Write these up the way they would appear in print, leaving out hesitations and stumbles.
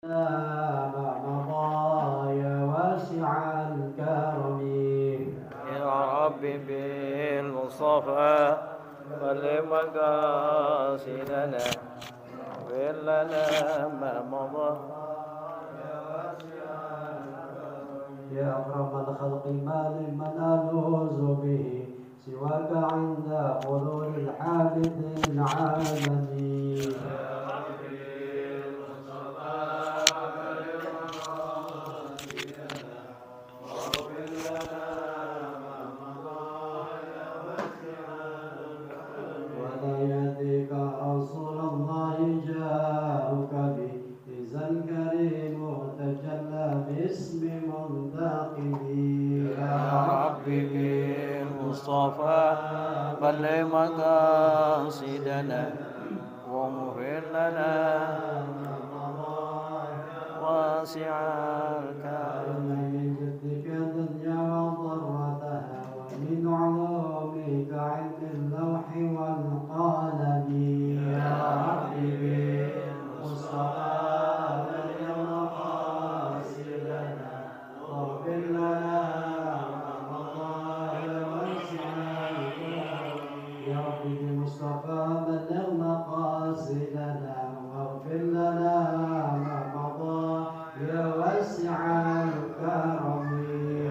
مع مضايا واسع الكرم يا رب بالمصطفى بلغ مقاصدنا واغفر لنا ما مضى يا أكرم الخلق ما لمن ألوذ به سواك عند حلول الحادث العالمي ولا يهديك رسول الله جاءك به إذا الكريم تجلى باسم منتقمه يا رب بالمصطفى بلغ مقاصدنا واغفر لنا واسع الكرم من جدك الدنيا وضرتها ومن علومك علم اللوح والقلم يا رب بالمصطفى بلغ مقاصدنا واغفر لنا ما مضى واسع الكرم يا رب بالمصطفى بلغ مقاصدنا واغفر لنا ما مضى يا واسع الكرم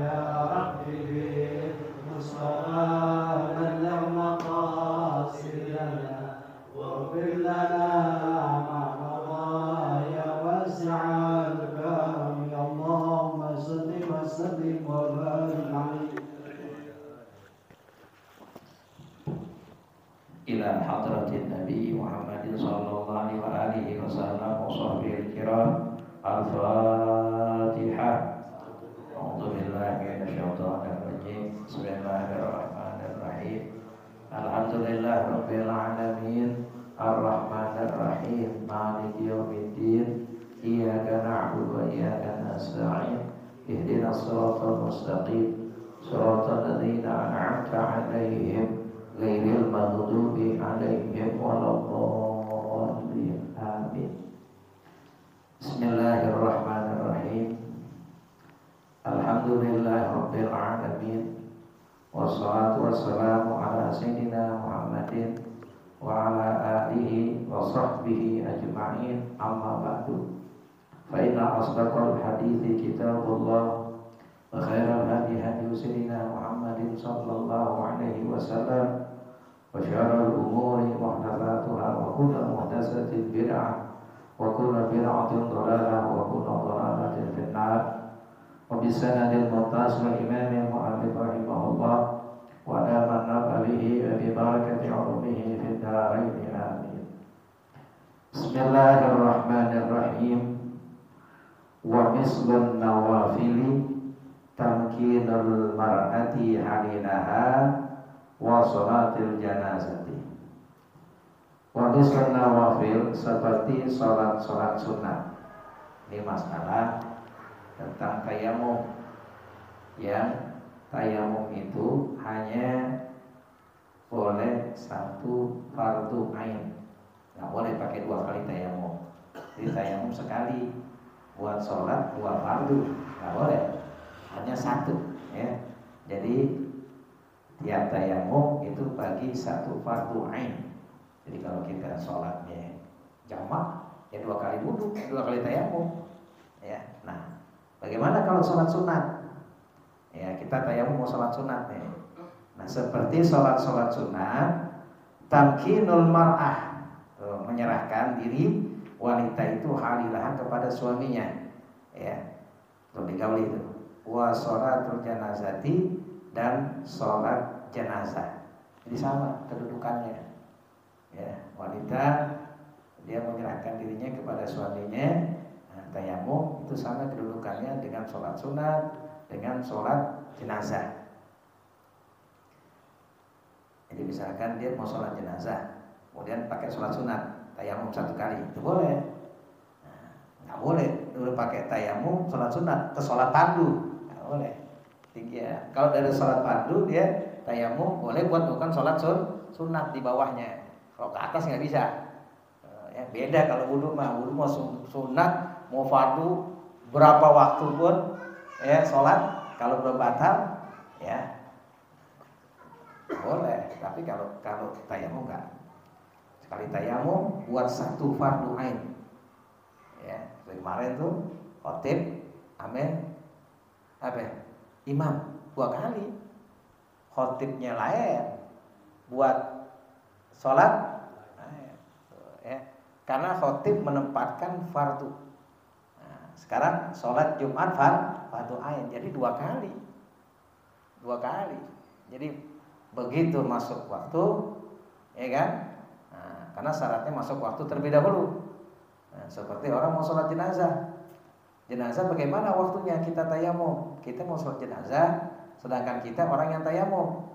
يا رب بالمصطفى بلغ مقاصدنا واغفر لنا ما مضى يا واسع الكرم يا اللهم صل وسلم وبارك عليه إلى حضرة النبي محمد صلى الله عليه وسلم وصحبه الكرام الفاتحة. أعوذ بالله من الشيطان الرجيم. بسم الله الرحمن الرحيم. الحمد لله رب العالمين الرحمن الرحيم مالك يوم الدين إياك نعبد وإياك نستعين اهدنا الصراط المستقيم صراط الذين أنعمت عليهم غير المغضوب عليهم ولا الضالين آمين. Bismillahirrahmanirrahim. Alhamdulillah rabbil alamin. Wassalatu wassalamu ala sayyidina Muhammadin wa ala alihi wa sahbihi ajma'in. Amma ba'du. Fa inna asdaqal hadithi kitabullah wa khairal hadi hadi sayyidina Muhammadin sallallahu alaihi wasallam wa syarrul umuri muhdatsatuha wa kullu muhdatsatin bid'ah wa kullu bid'atin dhalalah wa kullu dhalalatin finnar. Wa bisanadil muttasil imam al-mu'allif rahimahullah wa amanna bihi wa bi barakati ulumihi fid dharain amin. Bismillahirrahmanirrahim. Wa mislun nawafili tamkinul mar'ati halinaha wa salatil janazati. Wa mislun nawafil seperti salat-salat sunnah. Ini masalah tentang tayamum, yang tayamum itu hanya boleh satu fardu ain, nggak boleh pakai dua kali tayamum. Jadi tayamum sekali buat sholat dua fardu nggak boleh, hanya satu ya. Jadi tiap tayamum itu bagi satu fardu ain. Jadi kalau kita sholatnya jamak ya dua kali wudhu, dua kali tayamum ya. Nah, bagaimana kalau sholat sunat? Ya, kita tayamum mau sholat sunat nih. Nah, seperti sholat sunat, tamkinul mar'ah, menyerahkan diri wanita itu halilah kepada suaminya, ya, untuk digauli itu. Wa sholatul janazati, dan sholat jenazah. Jadi sama kedudukannya, ya. Wanita dia menyerahkan dirinya kepada suaminya. Tayamum itu sama kedudukannya dengan sholat sunat, dengan sholat jenazah. Jadi misalkan dia mau sholat jenazah, kemudian pakai sholat sunat, tayamum satu kali, itu boleh. Nah, nggak boleh dulu pakai tayamum sholat sunat ke sholat fardu, nggak boleh. Ya. Kalau dari sholat fardu dia tayamum boleh buat bukan sholat sunat di bawahnya. Kalau ke atas nggak bisa. Ya, beda kalau wudhu mah sunat mau fardu berapa waktu pun ya sholat, kalau belum batal ya boleh. Tapi kalau tayamum enggak. Sekali tayamum buat satu fardu ain. Ya, kemarin tuh khotib amin imam 2 kali. Khotibnya lain, buat sholat ya. Karena khotib menempatkan fardu. Nah, sekarang sholat Jumat fardu ain, jadi 2 kali. Jadi begitu masuk waktu, ya kan? Nah, karena syaratnya masuk waktu terlebih dahulu. Nah, seperti orang mau sholat jenazah. Jenazah bagaimana waktunya? Kita tayamum. Kita mau sholat jenazah, sedangkan kita orang yang tayamum.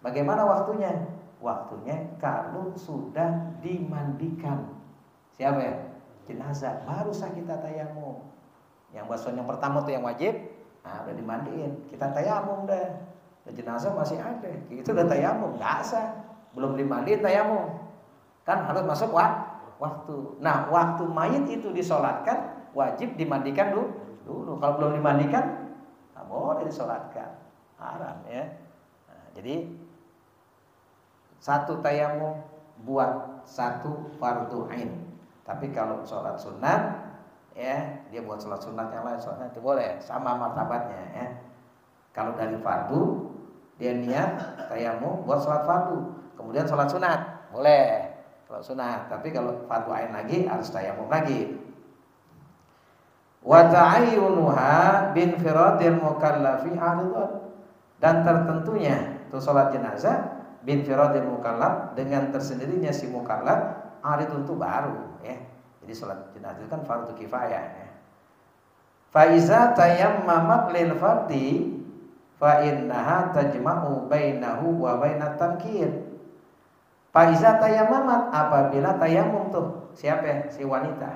Bagaimana waktunya? Waktunya kalau sudah dimandikan. Siapa ya? Jenazah. Baru sah kita tayamum. Yang basuhan yang pertama tuh yang wajib. Nah, udah dimandiin, kita tayamum dah. Dan jenazah masih ada, itu udah tayamum, nggak sah. Belum dimandiin tayamum. Kan harus masuk waktu. Nah, waktu mayit itu disolatkan, wajib dimandikan dulu. Kalau belum dimandikan, nggak boleh disolatkan, haram ya. Nah, jadi satu tayamum buat satu fardu ain. Tapi kalau sholat sunat, ya dia buat sholat sunat yang lain, sholat itu boleh, sama martabatnya ya. Kalau dari fardu dia niat tayamum buat sholat fardu, kemudian sholat sunat boleh kalau sunat. Tapi kalau fardu ain lagi harus tayamum lagi. Wa ta'ayyunuha bin firadil mukallafi aridun, dan tertentunya itu sholat jenazah bin firadil mukallaf dengan tersendirinya si mukallaf aridun itu baru ya. Jadi sholat jenazah itu kan fardu kifayah ya. Fa iza tayammamat lil fardi fa innaha tajma'u bainahu wa bainat tamkin. Fa iza tayammamat, apabila tayamum tuh siapa ya? Si wanita.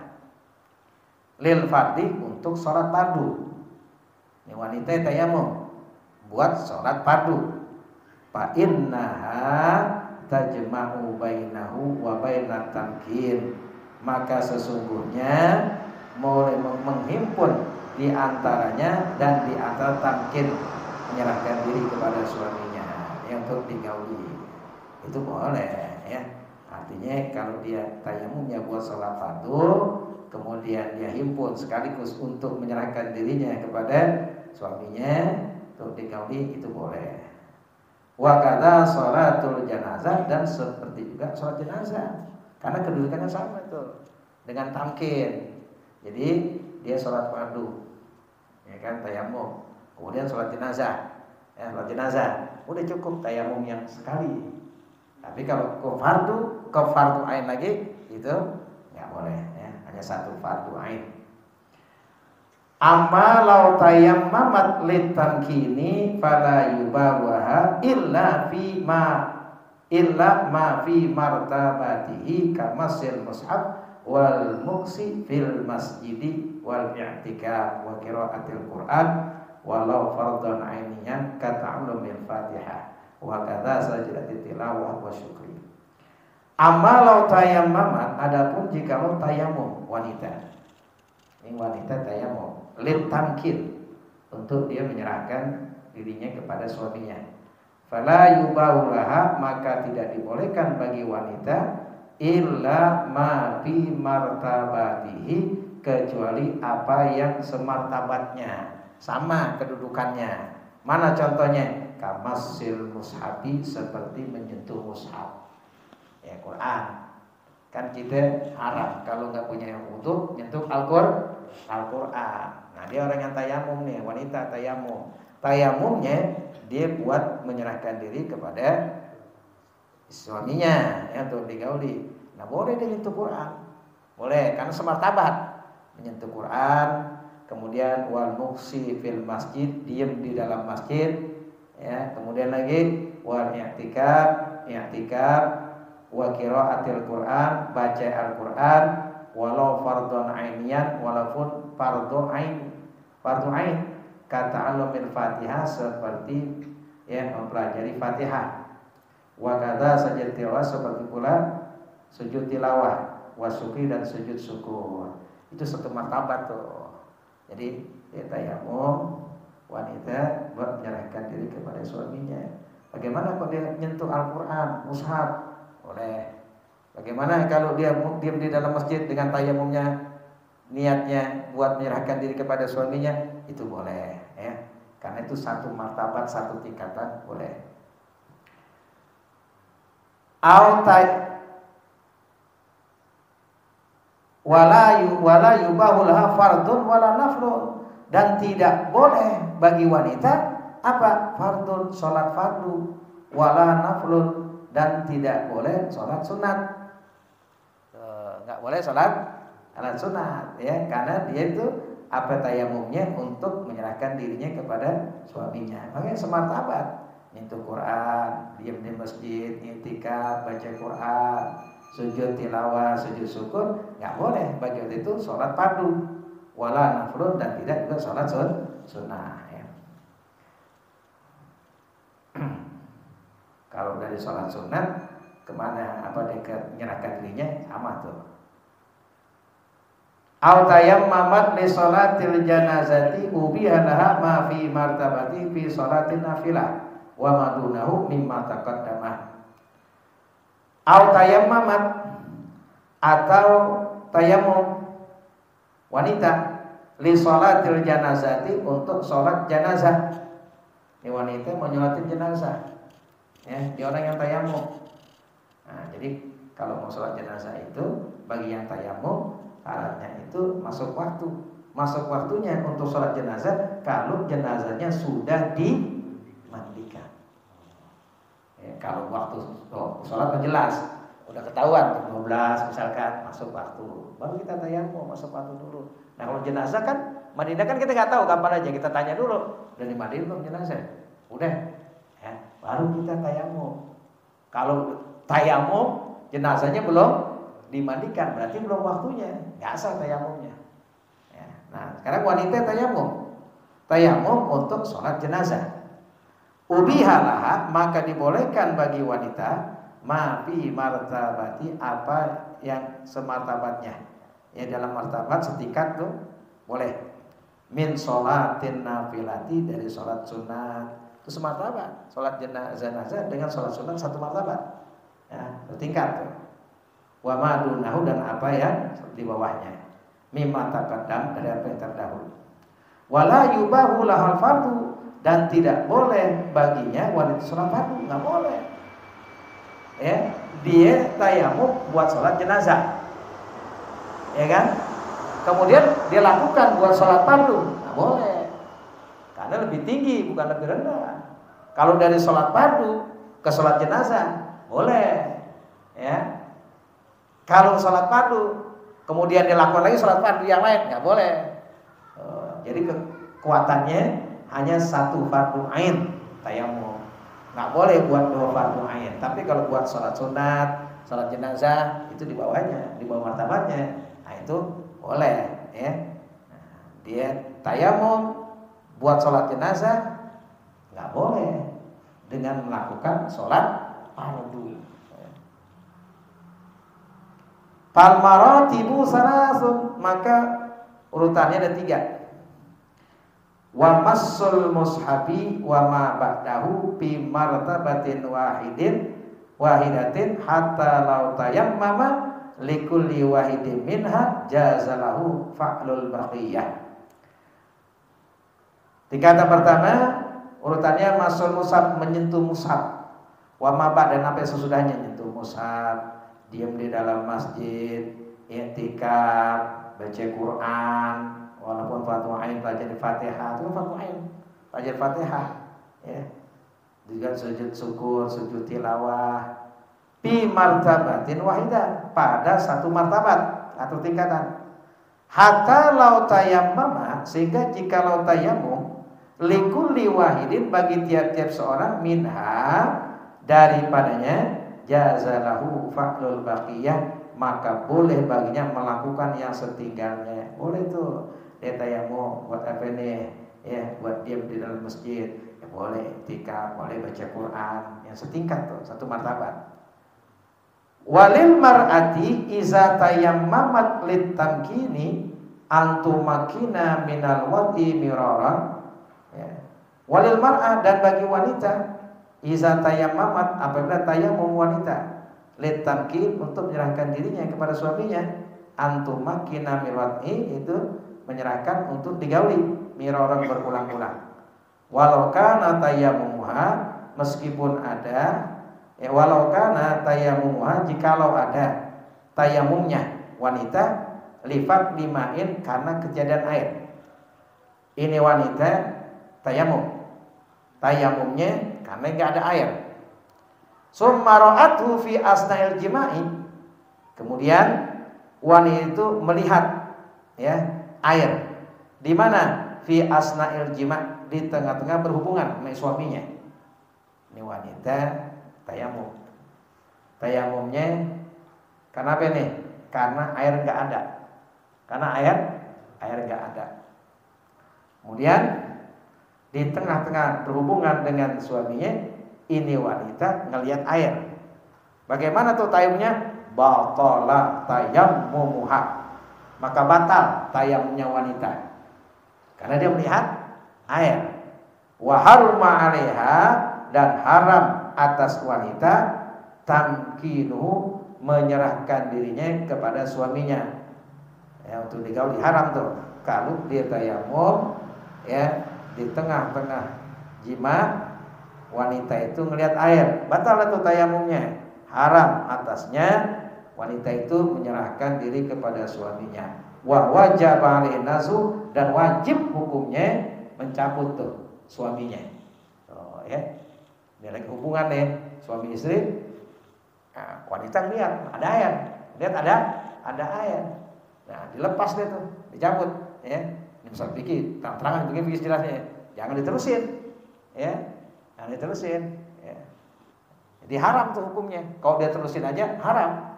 Lil fardi untuk sholat fardu. Ini wanita tayamum buat sholat fardu. Fa innaha tajma'u bainahu wa bainat tamkin. Maka sesungguhnya mulai menghimpun di antaranya dan di antara tamkin, menyerahkan diri kepada suaminya yang untuk digauli. Itu boleh ya. Artinya kalau dia tayamumnya buat sholat fardu, kemudian dia himpun sekaligus untuk menyerahkan dirinya kepada suaminya untuk digauli, itu boleh. Wa kadza sholatul janazah, dan seperti juga sholat jenazah, karena kedudukannya sama itu dengan tamkin. Jadi dia sholat fardu, ya kan, tayamum, kemudian sholat jenazah, ya sholat jenazah, udah cukup tayamum yang sekali. Tapi kalau ke fardu ain lagi itu nggak boleh, ya, hanya satu fardu ain. Amma law tayammamat litamkini fala yubawaha illa ma fi martabatihi kamasil mushaf wal muksi fil masjidi wal i'tikaf wa qiraatil Qur'an walau fardhan ainiyan ka ta'allumil Fatihah wa kadza sajdatit tilawah wa syukri. Amma law tayammamat, adapun jikalau tayamum wanita. Ini wanita tayamum lit tamkin, untuk dia menyerahkan dirinya kepada suaminya. Fala yubaulaha, maka tidak dibolehkan bagi wanita illa ma fi martabatihi, kecuali apa yang semartabatnya, sama kedudukannya. Mana contohnya? Kamasil mushabi, seperti menyentuh mushaf. Ya, Quran. Kan kita haram kalau nggak punya wudu nyentuh Al-Quran. Nah, dia orang yang tayamum nih, wanita tayamum. Tayamumnya dia buat menyerahkan diri kepada suaminya ya, untuk digauli. Nah, boleh dia nyentuh Quran. Boleh, karena semartabat menyentuh Quran. Kemudian wal muksi fil masjid, diam di dalam masjid ya. Kemudian lagi wal i'tikaf wa qiraatil Quran, baca Al-Quran walau fardhon ainian, walaupun fardu ain kata alumil Fatihah, seperti ya mempelajari Fatihah. Wa kadza sajud tilawah, seperti pula sujud tilawah, wa syukri, dan sujud syukur. Itu satu martabat tuh. Jadi dia tayamum wanita buat menyerahkan diri kepada suaminya. Bagaimana kalau dia menyentuh Al-Quran, mushaf? Boleh. Bagaimana kalau dia diam di dalam masjid dengan tayamumnya, niatnya buat menyerahkan diri kepada suaminya? Itu boleh, ya. Karena itu satu martabat, satu tingkatan, boleh. Wala yubahulaha fardun wala naflun, dan tidak boleh bagi wanita apa? Fardun, sholat fardu, wala naflun, dan tidak boleh sholat sunat. Nggak boleh sholat sunat, ya, karena dia itu apa tayamumnya untuk menyerahkan dirinya kepada suaminya. Makanya semartabat, nyentuh Quran, diam di masjid, i'tikaf, baca Quran, sujud tilawah, sujud syukur, nggak boleh bagi waktu itu sholat fardu, wala naflun, dan tidak juga sholat sunnah. Ya. Kalau dari sholat sunat kemana apa dia menyerahkan dirinya sama tuh. Au tayammamat li sholatil janazati ubiha laha ma fi martabati fi sholatin nafilah wa madunahu mimma taqaddama. Au tayammamat, atau tayamum wanita li sholatil janazati untuk sholat jenazah. Ini wanita mau nyolatin jenazah, ya, dia orang yang tayamum. Nah, jadi kalau mau sholat jenazah itu bagi yang tayamum syaratnya itu masuk waktu. Masuk waktunya untuk sholat jenazah kalau jenazahnya sudah dimandikan. Ya, kalau waktu sholat jelas, udah ketahuan 12 misalkan masuk waktu, baru kita tayamum masuk waktu dulu. Nah kalau jenazah kan mandinya kan kita nggak tahu kapan aja, kita tanya dulu, udah dimandiin belum jenazah? Udah, ya, baru kita tayamum. Kalau tayamum jenazahnya belum dimandikan, berarti belum waktunya, nggak sah tayamumnya. Ya. Nah, sekarang wanita tayamum untuk sholat jenazah. Ubihalah, maka dibolehkan bagi wanita mafi martabati, apa yang semartabatnya, ya, dalam martabat setingkat tuh boleh. Min sholatin nafilati, dari sholat sunat itu semartabat. Sholat jenazah dengan sholat sunat satu martabat, ya, bertingkat tuh. Wa madunahu, dan apa yang di bawahnya, mimma taqaddam, dari apa yang terdahulu. Wala yubahu lahal fardu, dan tidak boleh baginya wanita sholat fardu, nggak boleh. Ya, dia tayamum buat sholat jenazah, ya kan? Kemudian dia lakukan buat sholat fardu, nggak boleh, karena lebih tinggi bukan lebih rendah. Kalau dari sholat fardu ke sholat jenazah boleh, ya. Kalau sholat fardu kemudian dia lakukan lagi sholat fardu yang lain, nggak boleh. Jadi kekuatannya hanya satu fardu ain tayamum, nggak boleh buat dua fardu ain. Tapi kalau buat sholat sunat, sholat jenazah, itu di bawahnya, di bawah martabatnya, nah itu boleh, ya. Nah, dia tayamum buat sholat jenazah nggak boleh dengan melakukan sholat fardu. Fal maratibu salasun, maka urutannya ada 3. Wa massul mushabi wa ma ba'dahu bi martabatin wahidatin hatta law tayammama likulli wahidin minha jazalahu fa'lul baqiyah. Tingkatan pertama urutannya massul mushaf, menyentuh mushaf. Wa ma ba'da, dan apa sesudahnya nyentuh mushaf, diam di dalam masjid, i'tikaf, baca Quran, walaupun fardu ain, belajar Fatihah, itu fardu ain, belajar Fatihah, ya. Juga sujud syukur, sujud tilawah, bi martabatin wahidah, pada satu martabat atau tingkatan. Hatta lau tayammama, sehingga jika lau tayammum likulli wahidin, bagi tiap-tiap seorang, minha, daripadanya, jazalahu fa'lul baqiyah, maka boleh baginya melakukan yang setinggalnya. Boleh tuh dia tayamum buat apa nih, ya, buat diam di dalam masjid, ya, boleh i'tikaf, boleh baca Quran, yang setingkat tuh, satu martabat. Walil mar'ati iza tayammamat litamkini antumakina minal wad'i miraran, ya. Walil mar'ah, dan bagi wanita iza tayammamat, apabila tayamum wanita litamkin, untuk menyerahkan dirinya kepada suaminya, antumakina minal wad'i, itu menyerahkan untuk digauli miraran, berulang-ulang. Walau kana tayammumuha, meskipun ada, ya, walau kana tayammumuha, jikalau ada tayamumnya wanita, lifat limain, karena kejadian air. Ini wanita tayamumnya karena nggak ada air. Summa ra'athu fi asna'il jima'i, kemudian wanita itu melihat, ya, air. Di mana? Fi asna'il jima', di tengah-tengah berhubungan dengan suaminya. Ini wanita tayamumnya karena apa nih? Karena air nggak ada. Karena air nggak ada. Kemudian di tengah-tengah berhubungan dengan suaminya, ini wanita ngelihat air. Bagaimana tuh tayamumnya? Batala tayammumuha, maka batal tayamumnya wanita karena dia melihat air. Wa haruma 'alaiha, dan haram atas wanita tamkinu, menyerahkan dirinya kepada suaminya, ya, untuk digauli. Haram tuh kalau dia tayamum, ya, di tengah-tengah jima wanita itu ngelihat air, batal tuh tayamumnya. Haram atasnya wanita itu menyerahkan diri kepada suaminya. Wa wajib 'alaihi nazu, dan wajib hukumnya mencabut tuh suaminya. Oh, ya. Dia lagi hubungan nih suami istri. Nah, wanita lihat ada air, lihat ada air. Nah, dilepas deh tuh, dicabut, ya. Ini besar pikir, terang-terangan begini jelasnya. Jangan diterusin, ya. Jangan diterusin, ya. Jadi haram tuh hukumnya. Kalau dia terusin aja haram.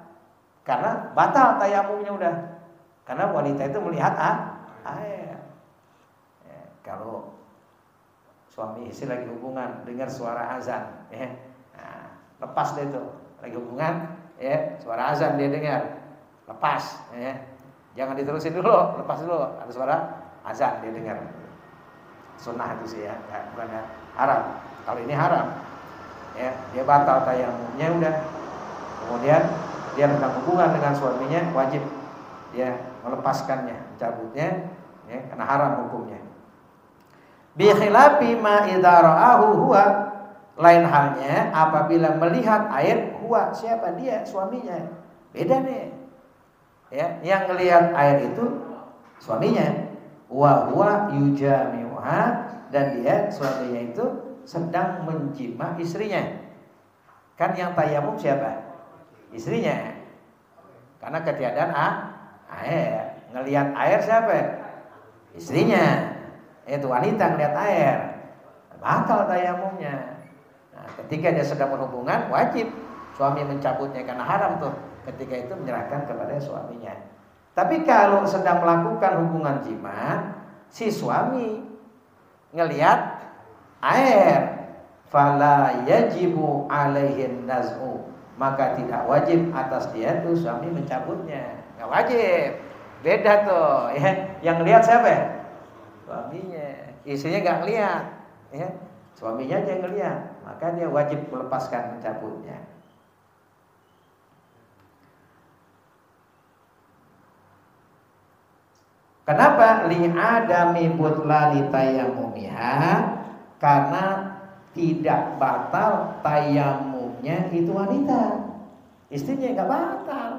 Karena batal tayamumnya udah. Karena wanita itu melihat air. Ya, kalau suami istri lagi hubungan, dengar suara azan, ya. Nah, lepas deh tuh. Lagi hubungan, ya, suara azan dia dengar, lepas, ya. Jangan diterusin dulu, lepas dulu. Ada suara azan dia dengar. Sunnah itu sih, ya, bukan haram. Kalau ini haram, ya, dia batal tayamumnya udah. Kemudian dia tentang hubungan dengan suaminya, wajib dia melepaskannya, mencabutnya, ya, karena haram hukumnya. Bi khilafi ma idza ra'ahu huwa, lain halnya apabila melihat air, huwa, siapa dia, suaminya. Beda nih. Ya, yang melihat air itu suaminya. Wa huwa yujami'uha, dan dia, suaminya itu sedang menjima istrinya. Kan yang tayamum siapa? Istrinya. Karena ketiadaan air. Ngelihat air siapa? Istrinya. Itu wanita ngelihat air, batal tayamumnya. Nah, ketika dia sedang berhubungan, wajib suami mencabutnya karena haram tuh. Ketika itu menyerahkan kepada suaminya. Tapi kalau sedang melakukan hubungan jima, si suami ngelihat air, fala yajibu alaihin naz'u, maka tidak wajib atas dia tuh suami mencabutnya. Nggak wajib. Beda tuh, ya. Yang lihat siapa? Suaminya. Istrinya nggak ngelihat, ya. Suaminya aja yang ngelihat, maka dia wajib melepaskan, mencabutnya. Kenapa? Li'adami butlani tayammumiha, karena tidak batal tayamumnya itu wanita. Istrinya nggak batal.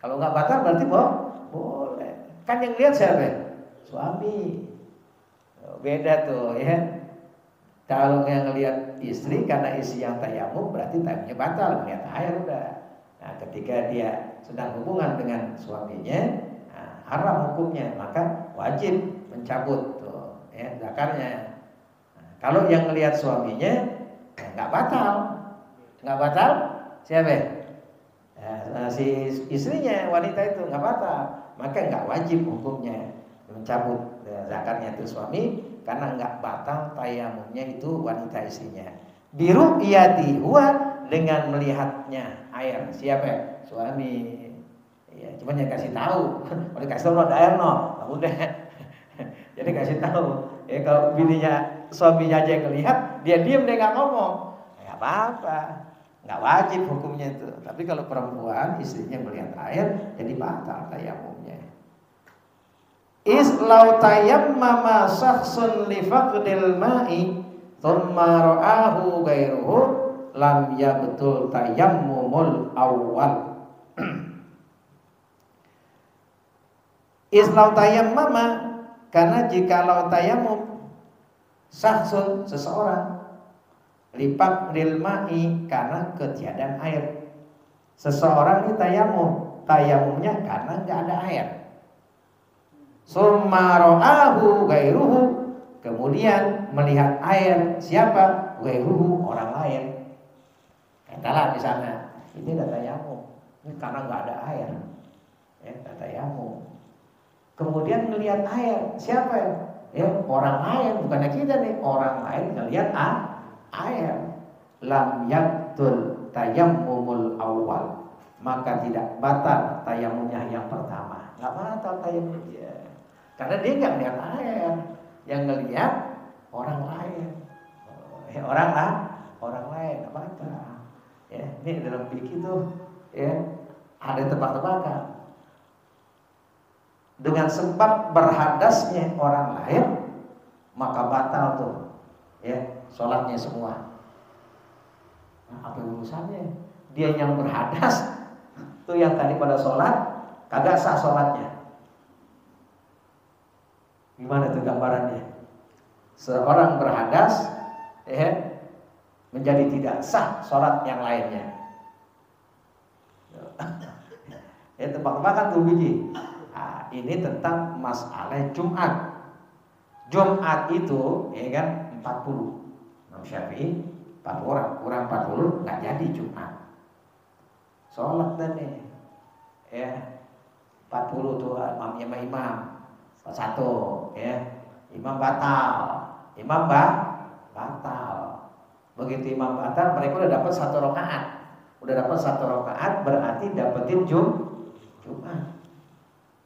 Kalau nggak batal berarti boleh. Kan yang lihat siapa? Suami. Beda tuh, ya. Kalau yang ngelihat istri, karena istri yang tayamum berarti tayamumnya batal, melihat air udah. Nah, ketika dia sedang hubungan dengan suaminya, haram hukumnya, maka wajib mencabut tuh, ya, zakarnya. Nah, kalau yang melihat suaminya, nggak batal, siapa? Ya, si istrinya, wanita itu nggak batal, maka nggak wajib hukumnya mencabut zakarnya itu suami, karena nggak batal tayamumnya itu wanita istrinya. Biru iyati huwa, dengan melihatnya air, siapa? Suami. Ya, cuma yang kasih tahu. Kalau dikasih tahu ada air no, udah. Jadi kasih tahu. Ya kalau suaminya aja yang ngelihat, dia diam, dia nggak ngomong. Ya apa-apa, nggak wajib hukumnya itu. Tapi kalau perempuan istrinya melihat air, jadi batal tayamumnya. Islau tayammama syakhsun li faqdil ma'i thumma ra'ahu ghairuhu lam yabtul tayammumul awal. Islau tayammama, karena jikalau tayamum syakhsun seseorang lipat rilma'i, karena ketiadaan air. Seseorang ini tayamumnya karena nggak ada air. Summa ra'ahu ghairuhu, kemudian melihat air siapa? Ghairuhu, orang lain. Katalah di sana, ini ada tayamum, ini karena nggak ada air. Ya, ada tayamum. Kemudian melihat air siapa ya? Ya, orang lain, bukannya kita nih, orang lain ngelihat air. Lam yabtul tayammumul awal, maka tidak batal tayamumnya yang pertama. Nggak batal tayamumnya, karena dia nggak melihat air, yang ngelihat orang lain. Orang lain, nggak batal. Ya, ini dalam fikih itu ya ada tebak-tebakan. Dengan sebab berhadasnya orang lain, maka batal tuh ya sholatnya semua. Nah, apa urusannya? Dia yang berhadas tuh, yang tadi pada sholat kagak sah sholatnya. Gimana tuh gambarannya? Seorang berhadas ya menjadi tidak sah sholat yang lainnya. Ya tebak-tebakan tuh biji. Nah, ini tentang masalah Jumat. Jumat itu ya kan 40. Imam Syafi'i 40 orang, kurang 40 nggak jadi Jumat. Sholat nih ya 40 tuh imam satu ya, imam batal. Begitu imam batal, mereka udah dapat 1 rakaat. Udah dapat 1 rakaat berarti dapetin Jumat.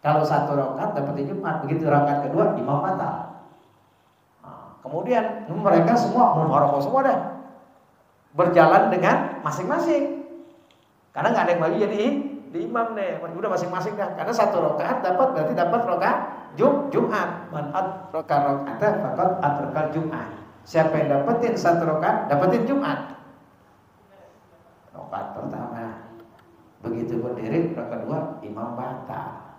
Kalau 1 rakaat dapetin Jumat, begitu rakaat kedua imam batal. Nah, kemudian mereka semua mufarokoh semua dah, berjalan dengan masing-masing. Karena nggak ada yang maju jadi di imam nih, udah masing-masing dah. Karena 1 rakaat dapat berarti dapat rakaat Jumat. Man rakaat faqad adrakal Jumat. Siapa yang dapetin 1 rakaat dapetin Jumat. Rakaat pertama begitu berdiri, rakaat kedua imam batal.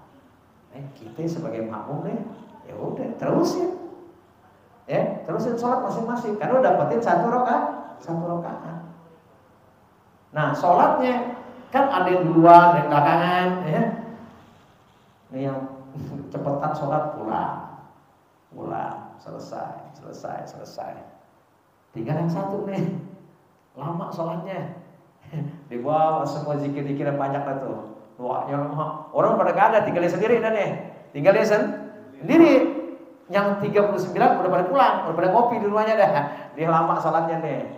Kita sebagai makmum nih, ya udah terusin, terusin sholat masing-masing, karena udah dapetin 1 rakaat. Nah sholatnya kan ada yang duluan, ada yang belakangan, ya. Ini yang cepetan sholat pulang, selesai. Tinggal yang satu nih, lama sholatnya, dibawa semua zikir-zikir banyak lah tuh. Doanya orang pada gak ada, tinggal dia sendiri dan tinggal dia sendiri. Yang 39 udah pada pulang, udah pada ngopi di rumahnya dah. Dia lama salatnya nih.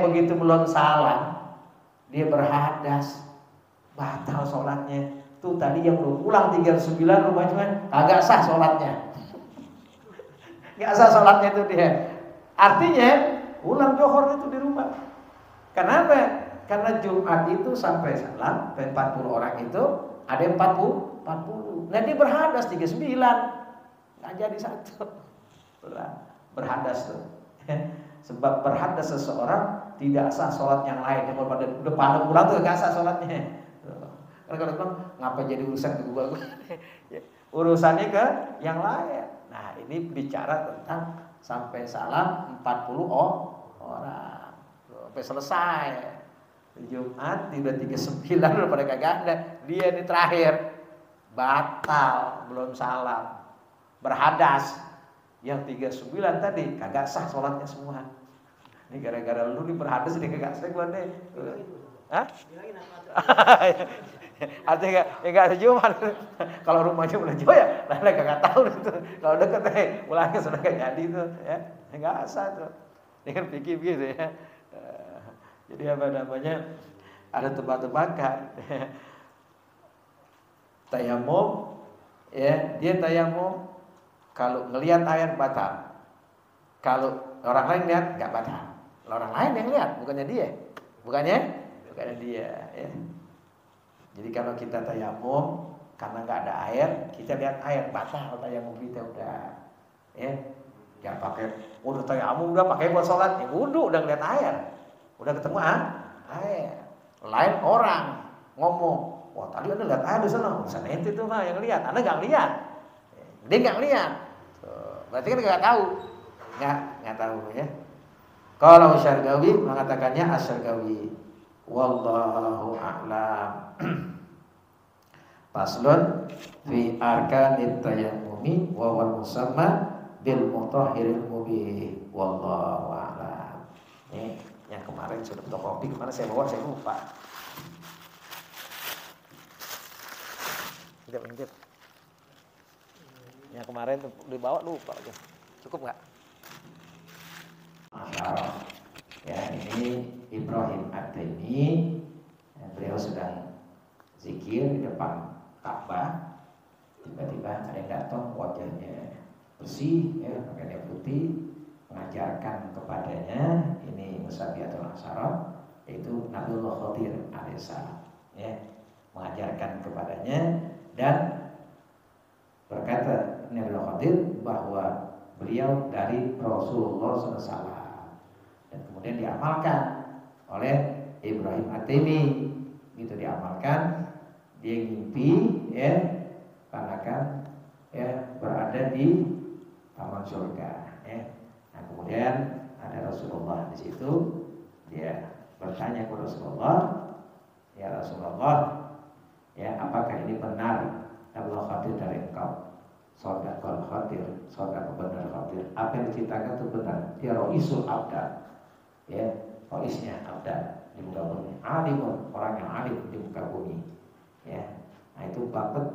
Begitu belum salam, dia berhadas, batal salatnya. Tuh tadi yang udah pulang 39 rumahnya kagak sah salatnya. Gak sah salatnya itu dia. Artinya ulang johor itu di rumah. Kenapa? Karena Jumat itu sampai salam 40 orang itu ada yang 40. Nah dia berhadas 39, nggak jadi 1. Berhadas tuh. Sebab berhadas seseorang tidak sah sholat yang lain. Yang udah pada pulang tuh nggak sah sholatnya. Karena kalau ngapa jadi urusan ke gua? Urusannya ke yang lain. Nah ini bicara tentang sampai salam 40 orang sampai selesai. Jumat tiba 39 udah pada kagak ada. Dia ini terakhir batal, belum salam, berhadas. Yang 39 tadi kagak sah sholatnya semua. Ini gara-gara lu nih berhadas ini kagak sah gua nih. Hah? Artinya enggak ada Jumat. Kalau rumahnya udah jauh ya, lah kagak tahu itu. Kalau deket pulangnya sudah enggak jadi itu ya. Enggak sah tuh. Ini kan pikir gitu ya. Jadi apa namanya, ada tebak-tebakan. Tayamum, ya, dia tayamum kalau ngelihat air batal. Kalau orang lain lihat nggak batal. Orang lain yang lihat, bukannya dia. Bukannya dia, ya. Jadi kalau kita tayamum karena nggak ada air, kita lihat air batal tayamum kita udah, ya. Jangan pakai udah tayamum udah pakai buat sholat, ya wudhu udah ngeliat air, udah ketemu air. Lain orang ngomong, wah tadi anda lihat air di sana, ente tuh mah yang lihat, anda nggak lihat, dia nggak lihat, berarti kan nggak tahu, nggak tahu ya. Kalau Syargawi mengatakannya Asyargawi, wallahu a'lam. Faslun fi arkanit tayammumi wa wal musamma bil mutahhiril mubih, wallahu a'lam. Ini yang kemarin sudah fotokopi, kemana saya bawa saya lupa. Lanjut. Yang kemarin dibawa lupa aja. Cukup nggak? Masalah. Ya, ini Ibrahim At-Taimi. Beliau sedang zikir di depan Ka'bah. Tiba-tiba ada yang datang, wajahnya bersih, ya, pakaiannya putih, mengajarkan kepadanya, ini Musabiatul Asyarah, yaitu Nabiullah Khadir alaihissalam, ya, mengajarkan kepadanya dan berkata Nabiullah Khadir bahwa beliau dari Rasulullah SAW dan kemudian diamalkan oleh Ibrahim At-Taimi, gitu diamalkan, dia ngimpi, ya, karena kan ya berada di taman surga, ya. Nah kemudian ada Rasulullah di situ, dia bertanya kepada Rasulullah, ya Rasulullah, ya apakah ini benar Abdul Khadir dari engkau? Sodaqal Khadir, sodaq benar Khadir. Apa yang diceritakan itu benar. Dia Roisul Abdal, ya Roisnya Abdal di muka bumi. Alimun, orang yang alim di muka bumi, ya. Nah itu banget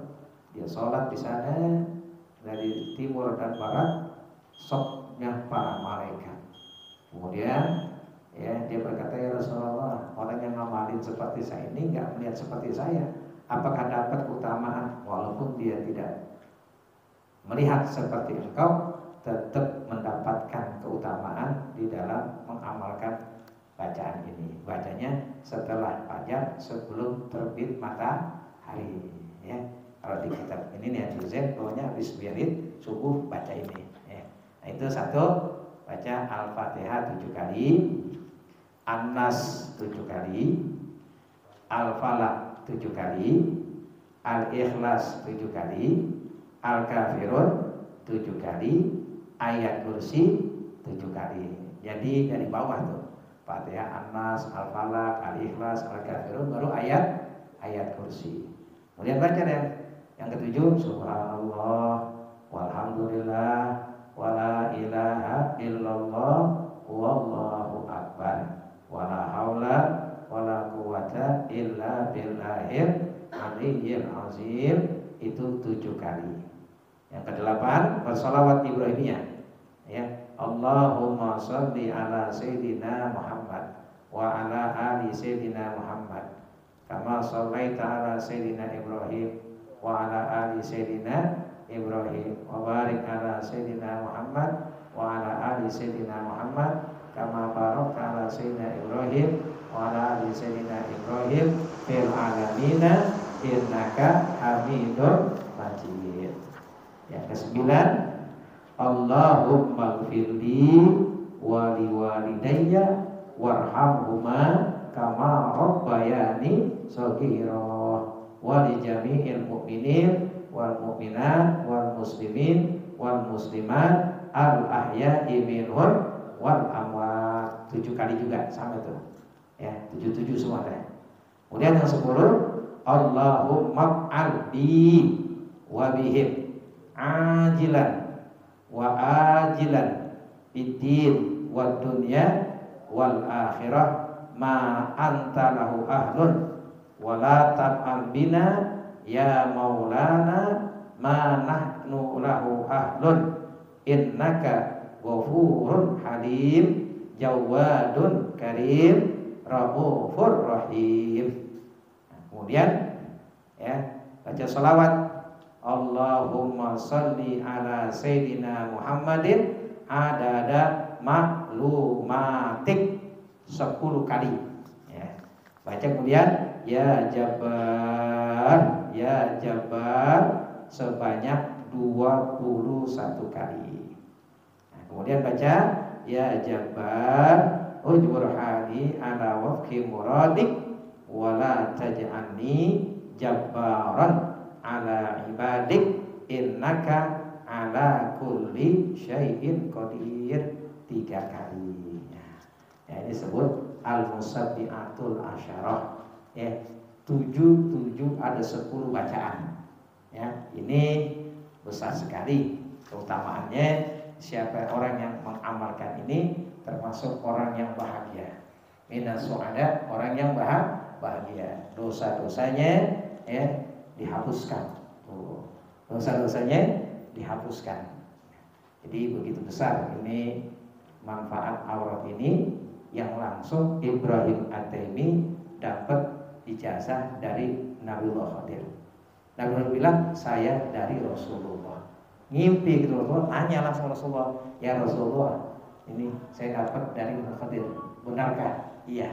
dia sholat di sana dari timur dan barat, sopnya para malaikat. Kemudian ya dia berkata, ya Rasulullah, orang yang ngamalin seperti saya ini nggak melihat seperti saya, apakah dapat keutamaan? Walaupun dia tidak melihat seperti engkau, tetap mendapatkan keutamaan di dalam mengamalkan bacaan ini. Bacanya setelah fajar, sebelum terbit matahari, ya. Kalau di kitab ini nih tulisan pokoknya habis biarin subuh baca ini, ya. Nah itu satu, baca Al-Fatihah 7 kali, An-Nas 7 kali, Al-Falaq 7 kali, Al-Ikhlas 7 kali, Al-Kafirun 7 kali, Ayat Kursi 7 kali. Jadi dari bawah tuh Fatihah, An-Nas, Al-Falaq, Al-Ikhlas, Al-Kafirun, baru ayat kursi. Kemudian baca deh yang ketujuh, Subhanallah walhamdulillah wala ilaha illallah wallahu akbar wala haula wala quwata illa billahil aliyyil azim. Itu 7 kali. Yang kedelapan, bersolawat Ibrahimiyah, ya, Allahumma sholli ala Sayyidina Muhammad wa ala ali Sayyidina Muhammad kama shallaita ala Sayyidina Ibrahim wa ala ali Sayyidina Ibrahim wa barik ala Sayyidina Muhammad wa ala ali Sayyidina Muhammad kama barakta ala Sayyidina Ibrahim wa ala ali Sayyidina Ibrahim fil alamina innaka Hamidum Majid. Yang kesembilan, Allahumma gfirli wa liwalidayya warhamhuma kama rabbayani shaghira wa li jami'il mu'minin wal mu'minat wal muslimin wal muslimat al ahya'i minhum wal amwat. 7 kali juga sama itu, ya, 7 semua deh. Kemudian yang 10, Allahumma albi wa bihim ajilan wa ajilan bid-din wad dunya wal akhirah ma anta lahu ahlun wa la tab'al bina ya maulana ma nahnu lahu ahlun innaka ghafurun halim jawadun karim raufur rahim. Kemudian ya baca salawat. Allahumma sholli ala sayyidina Muhammadin adada maklumatik 10 kali ya. Baca kemudian ya Jabbar sebanyak 21 kali. Nah, kemudian baca ya Jabbar ujbur hali ala wafqi muradik wala taj'alni jabbaran ala ibadik innaka ala kulli syai'in qadir 3 kali. Ya, ini disebut al-musabbihatul asyarah. Ya, 7 ada 10 bacaan. Ya, ini besar sekali keutamaannya. Siapa orang yang mengamalkan ini termasuk orang yang bahagia. Minas su'ada, orang yang bahagia. Dosa-dosanya ya dihapuskan. Dosa-dosanya dihapuskan. Jadi begitu besar ini manfaat aurat ini yang langsung Ibrahim At-Taimi dapat ijazah dari Nabiullah Khadir. Nabiullah bilang saya dari Rasulullah. Ngimpi gitu Rasulullah, tanya langsung Rasulullah, ya Rasulullah, ini saya dapat dari Nabiullah Khadir. Benarkah? Iya.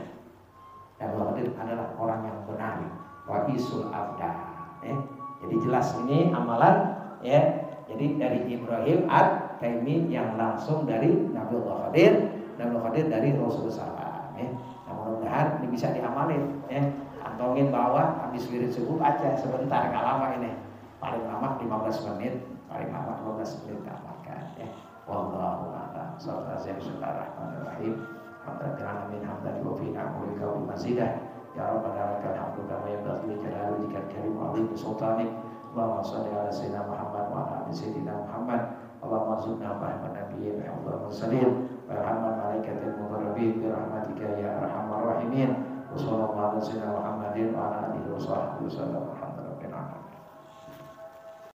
Nabiullah Khadir adalah orang yang benar. Wa isul abda. Jadi jelas ini amalan ya. Jadi dari Ibrahim At-Taimi yang langsung dari Nabiullah Khadir, Nabiullah Khadir dari Rasulullah SAW. Ya. Nah, mudah-mudahan ini bisa diamalin. Ya. Kantongin bawa, habis wirid subuh aja sebentar, nggak lama ini. Paling lama 15 menit, paling lama 15 menit amalkan. Ya. Wallahu a'lam. Bismillahirrahmanirrahim. Alhamdulillah alamin hamdan wa fina mulika wa mazidah. Ya Rabbana lakal hamdu kama yanbaghi li jalali wajhikal karim wa 'azimi sultanik. Allahumma shalli ala sayyidina Muhammad wa ala ali sayyidina Muhammad. Allahumma arzuqna fahman nabiyyin wa Allahumma mursalin wa rahman malaikatil muqarrabin bi rahmatika ya arhamar rahimin. Wa sallallahu ala sayyidina Muhammadin wa ala alihi wa sahbihi wasallam.